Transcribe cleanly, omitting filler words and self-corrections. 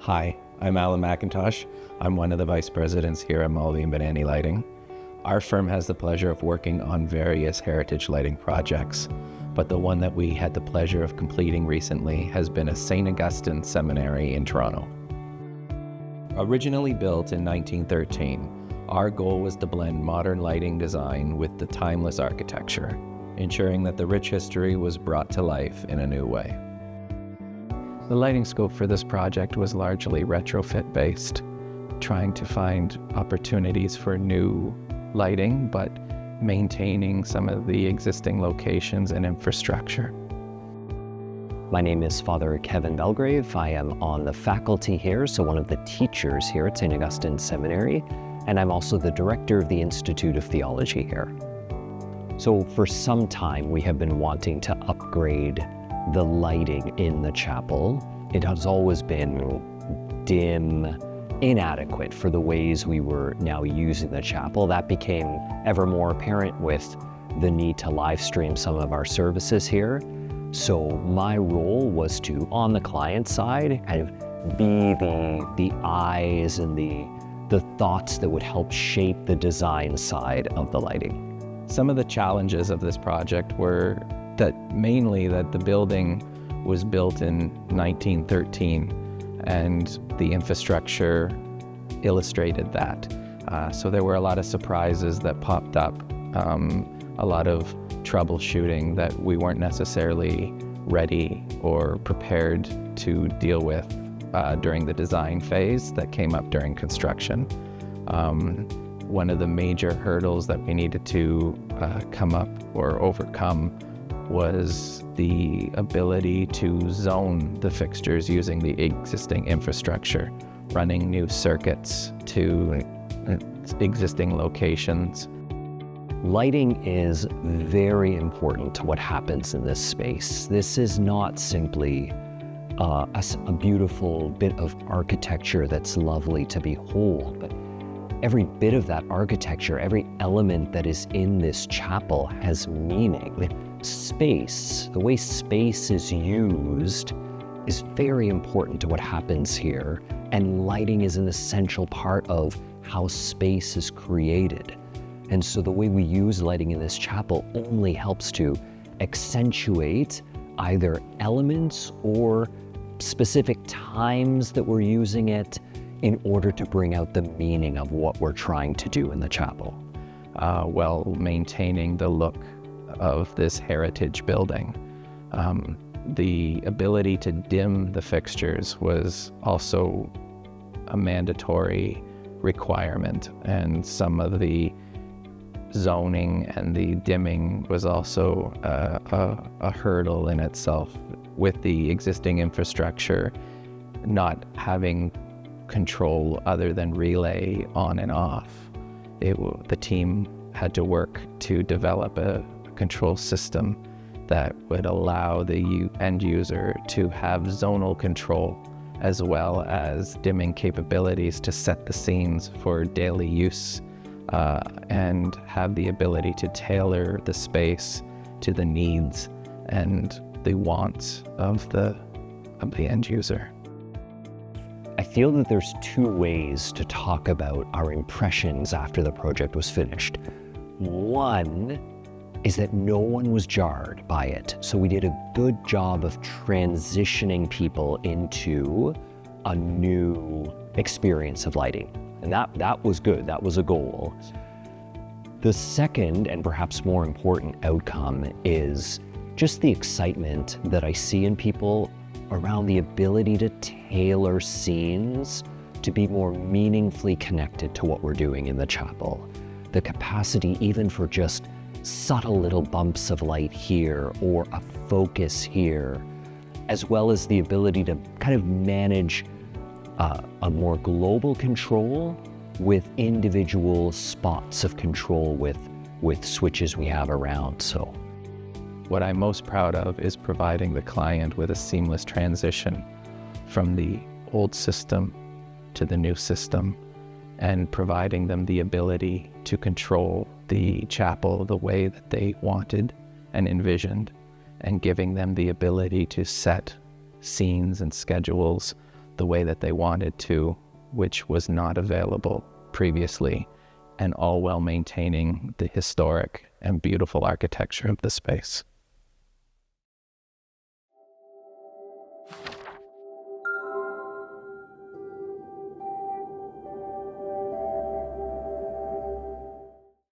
Hi, I'm Alan McIntosh. I'm one of the vice presidents here at Mulvey Banani Lighting. Our firm has the pleasure of working on various heritage lighting projects, but the one that we had the pleasure of completing recently has been a St. Augustine Seminary in Toronto. Originally built in 1913, our goal was to blend modern lighting design with the timeless architecture, ensuring that the rich history was brought to life in a new way. The lighting scope for this project was largely retrofit-based, trying to find opportunities for new lighting, but maintaining some of the existing locations and infrastructure. My name is Father Kevin Belgrave. I am on the faculty here, so one of the teachers here at St. Augustine Seminary, and I'm also the director of the Institute of Theology here. So for some time, we have been wanting to upgrade the lighting in the chapel. It has always been dim, inadequate for the ways we were now using the chapel. That became ever more apparent with the need to live stream some of our services here. So my role was to, on the client side, kind of be the eyes and the thoughts that would help shape the design side of the lighting. Some of the challenges of this project were that the building was built in 1913 and the infrastructure illustrated that. So there were a lot of surprises that popped up, a lot of troubleshooting that we weren't necessarily ready or prepared to deal with during the design phase that came up during construction. One of the major hurdles that we needed to come up or overcome was the ability to zone the fixtures using the existing infrastructure, running new circuits to existing locations. Lighting is very important to what happens in this space. This is not simply a beautiful bit of architecture that's lovely to behold, but every bit of that architecture, every element that is in this chapel has meaning. Space, the way space is used is very important to what happens here, and lighting is an essential part of how space is created. And so the way we use lighting in this chapel only helps to accentuate either elements or specific times that we're using it in order to bring out the meaning of what we're trying to do in the chapel. While maintaining the look of this heritage building. The ability to dim the fixtures was also a mandatory requirement, and some of the zoning and the dimming was also a hurdle in itself, with the existing infrastructure not having control other than relay on and off. The team had to work to develop a control system that would allow the end user to have zonal control as well as dimming capabilities to set the scenes for daily use and have the ability to tailor the space to the needs and the wants of the end user. I feel that there's two ways to talk about our impressions after the project was finished. One is that no one was jarred by it. So we did a good job of transitioning people into a new experience of lighting. And that was good, that was a goal. The second, and perhaps more important outcome, is just the excitement that I see in people around the ability to tailor scenes to be more meaningfully connected to what we're doing in the chapel. The capacity even for just subtle little bumps of light here or a focus here, as well as the ability to kind of manage a more global control with individual spots of control with switches we have around. So what I'm most proud of is providing the client with a seamless transition from the old system to the new system, and providing them the ability to control the chapel the way that they wanted and envisioned, and giving them the ability to set scenes and schedules the way that they wanted to, which was not available previously, and all while maintaining the historic and beautiful architecture of the space.